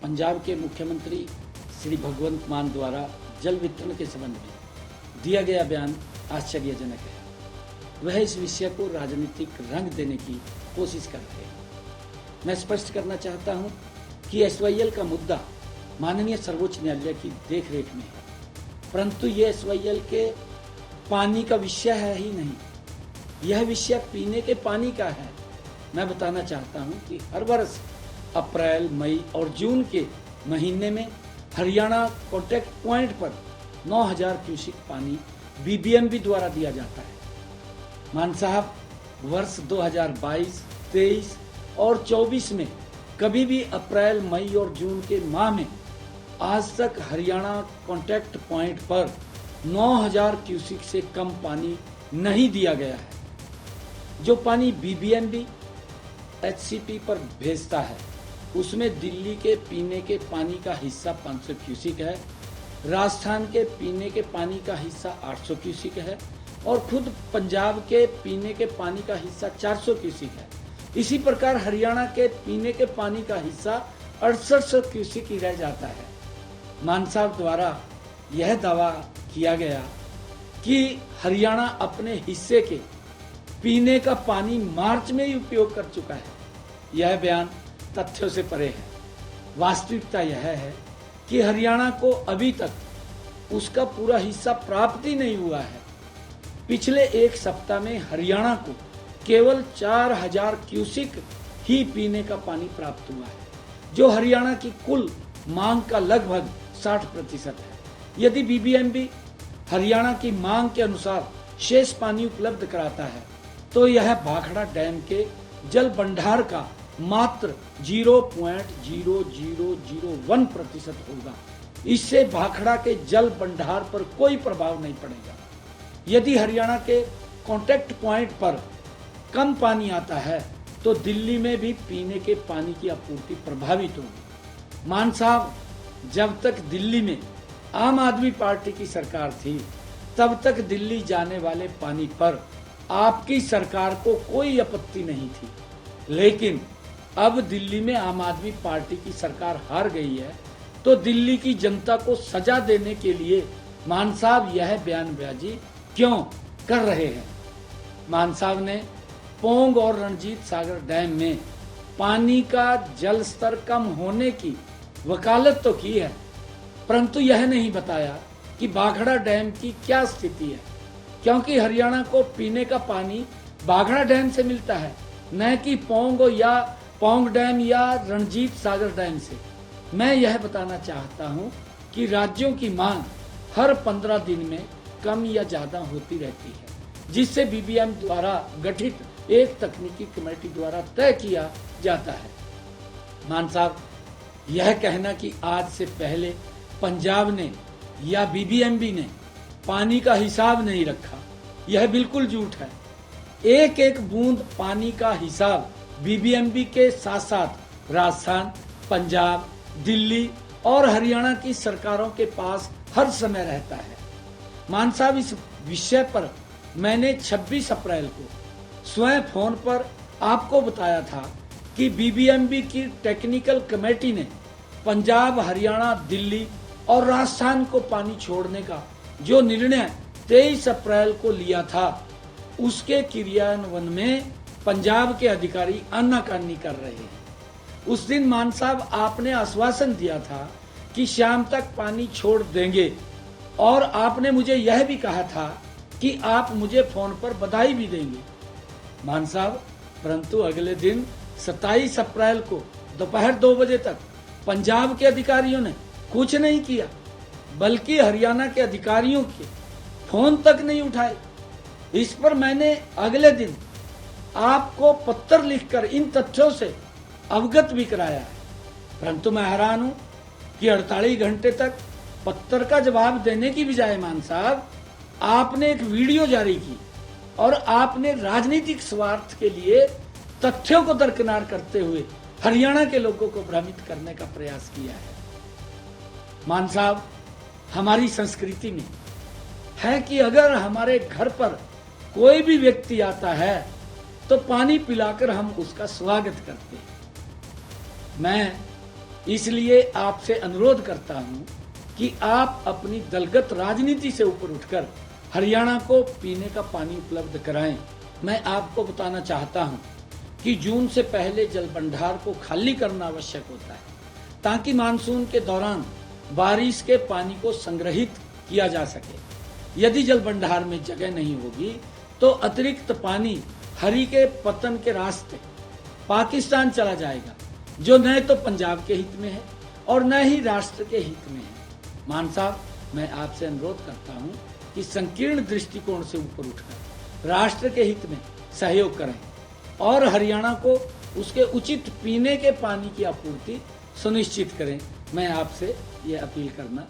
पंजाब के मुख्यमंत्री श्री भगवंत मान द्वारा जल वितरण के संबंध में दिया गया बयान आश्चर्यजनक है। वह इस विषय को राजनीतिक रंग देने की कोशिश करते हैं। मैं स्पष्ट करना चाहता हूं कि एसवाईएल का मुद्दा माननीय सर्वोच्च न्यायालय की देखरेख में है, परंतु यह एसवाईएल के पानी का विषय है ही नहीं, यह विषय पीने के पानी का है। मैं बताना चाहता हूं कि हर वर्ष अप्रैल, मई और जून के महीने में हरियाणा कॉन्टैक्ट पॉइंट पर 9000 क्यूसिक पानी बीबीएमबी द्वारा दिया जाता है। मान साहब, वर्ष 2022, 23 और 24 में कभी भी अप्रैल, मई और जून के माह में आज तक हरियाणा कॉन्टैक्ट पॉइंट पर 9000 क्यूसिक से कम पानी नहीं दिया गया है। जो पानी बीबीएमबी एचसीपी पर भेजता है उसमें दिल्ली के पीने के पानी का हिस्सा 500 क्यूसिक है, राजस्थान के पीने के पानी का हिस्सा 800 क्यूसिक है और खुद पंजाब के पीने के पानी का हिस्सा 400 क्यूसिक है। इसी प्रकार हरियाणा के पीने के पानी का हिस्सा 6800 क्यूसिक ही रह जाता है। मान साहब द्वारा यह दावा किया गया कि हरियाणा अपने हिस्से के पीने का पानी मार्च में ही उपयोग कर चुका है, यह बयान तथ्यों से परे है। वास्तविकता यह है कि हरियाणा को अभी तक उसका पूरा हिस्सा प्राप्त ही नहीं हुआ है। पिछले एक सप्ताह में हरियाणा को केवल 4000 क्यूसिक ही पीने का पानी प्राप्त हुआ है, जो हरियाणा की कुल मांग का लगभग 60% है। यदि बीबीएमबी हरियाणा की मांग के अनुसार शेष पानी उपलब्ध कराता है तो यह भाखड़ा डैम के जल भंडार का मात्र 0.0001% होगा। इससे भाखड़ा के जल भंडार पर कोई प्रभाव नहीं पड़ेगा। यदि हरियाणा के कॉन्टैक्ट पॉइंट पर कम पानी आता है तो दिल्ली में भी पीने के पानी की आपूर्ति प्रभावित होगी। मान साहब, जब तक दिल्ली में आम आदमी पार्टी की सरकार थी तब तक दिल्ली जाने वाले पानी पर आपकी सरकार को कोई आपत्ति नहीं थी, लेकिन अब दिल्ली में आम आदमी पार्टी की सरकार हार गई है तो दिल्ली की जनता को सजा देने के लिए मान साहब यह बयानबाजी क्यों कर रहे हैं। मान साहब ने पोंग और रणजीत सागर डैम में पानी का जल स्तर कम होने की वकालत तो की है, परंतु यह नहीं बताया कि भाखड़ा डैम की क्या स्थिति है, क्योंकि हरियाणा को पीने का पानी भाखड़ा डैम से मिलता है, न कि पोंग डैम या रणजीत सागर डैम से। मैं यह बताना चाहता हूं कि राज्यों की मांग हर 15 दिन में कम या ज्यादा होती रहती है, जिससे बीबीएम द्वारा गठित एक तकनीकी कमेटी द्वारा तय किया जाता है। मान साहब, यह कहना कि आज से पहले पंजाब ने या बीबीएमबी ने पानी का हिसाब नहीं रखा, यह बिल्कुल झूठ है। एक एक बूंद पानी का हिसाब बीबीएमबी के साथ साथ राजस्थान, पंजाब, दिल्ली और हरियाणा की सरकारों के पास हर समय रहता है। मान साहब, इस विषय पर मैंने 26 अप्रैल को स्वयं फोन पर आपको बताया था कि बीबीएमबी की टेक्निकल कमेटी ने पंजाब, हरियाणा, दिल्ली और राजस्थान को पानी छोड़ने का जो निर्णय 23 अप्रैल को लिया था उसके क्रियान्वयन में पंजाब के अधिकारी आनाकानी कर रहे हैं। उस दिन मान साहब आपने आश्वासन दिया था कि शाम तक पानी छोड़ देंगे और आपने मुझे यह भी कहा था कि आप मुझे फोन पर बधाई भी देंगे। मान साहब, परंतु अगले दिन 27 अप्रैल को दोपहर 2 बजे तक पंजाब के अधिकारियों ने कुछ नहीं किया, बल्कि हरियाणा के अधिकारियों के फोन तक नहीं उठाए। इस पर मैंने अगले दिन आपको पत्र लिखकर इन तथ्यों से अवगत भी कराया है, परंतु मैं हैरान हूं कि 48 घंटे तक पत्र का जवाब देने की बजाय मान साहब आपने एक वीडियो जारी की और आपने राजनीतिक स्वार्थ के लिए तथ्यों को दरकिनार करते हुए हरियाणा के लोगों को भ्रमित करने का प्रयास किया है। मान साहब, हमारी संस्कृति में है कि अगर हमारे घर पर कोई भी व्यक्ति आता है तो पानी पिलाकर हम उसका स्वागत करते हैं। मैं इसलिए आपसे अनुरोध करता हूं कि आप अपनी दलगत राजनीति से ऊपर उठकर हरियाणा को पीने का पानी उपलब्ध कराएं। मैं आपको बताना चाहता हूं कि जून से पहले जल भंडार को खाली करना आवश्यक होता है, ताकि मानसून के दौरान बारिश के पानी को संग्रहित किया जा सके। यदि जल भंडार में जगह नहीं होगी तो अतिरिक्त पानी हरि के पतन के रास्ते पाकिस्तान चला जाएगा, जो न तो पंजाब के हित में है और न ही राष्ट्र के हित में है। मान साहब, मैं आपसे अनुरोध करता हूं कि संकीर्ण दृष्टिकोण से ऊपर उठकर राष्ट्र के हित में सहयोग करें और हरियाणा को उसके उचित पीने के पानी की आपूर्ति सुनिश्चित करें। मैं आपसे ये अपील करना